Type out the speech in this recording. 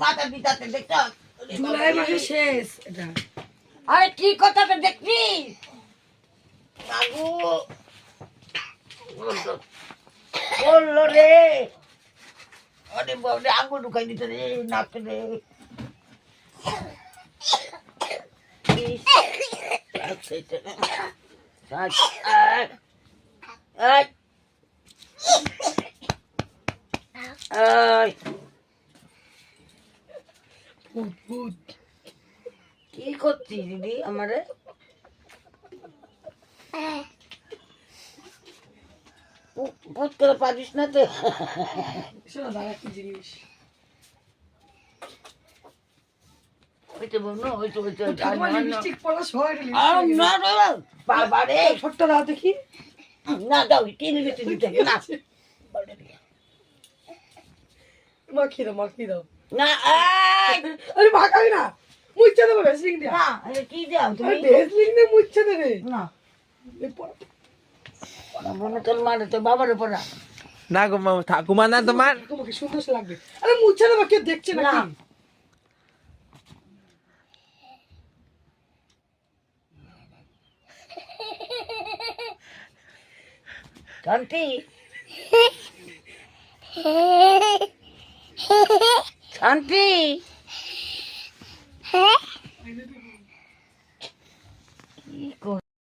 মাথা দিতাতে দেখছ জুলাই মাসের শেষ এটা। আরে কি কথাটা দেখছি আগু বললো রে আরে বাবরে আঙুল ঢুকাই দিতে রে নাকে রে কি করছিস দিদি আমারে পুত করে পারিস না তো শোনো দাদা কি জিনিস ওইটা বলুন ওইটা ওইটা তোমার লিপস্টিক পরা সবাই না রে বাবা রে ছোট্ট দাও দেখি না দাও কি লিপস্টিক দিতে না মাখিয়ে দাও না আরে মাখাবি না মুচ্ছে দেবো ভেসলিং দিয়া না কি দাও তুমি ভেসলিং দিয়ে মুচ্ছে দেবে না মনে তোর মানে তোর বাবারে পড়া না গো ঠাকুমা না তোমার তোমাকে সুন্দর লাগবে আরে মুচ্ছে দেবো কেউ দেখছে না শান্তি শান্তি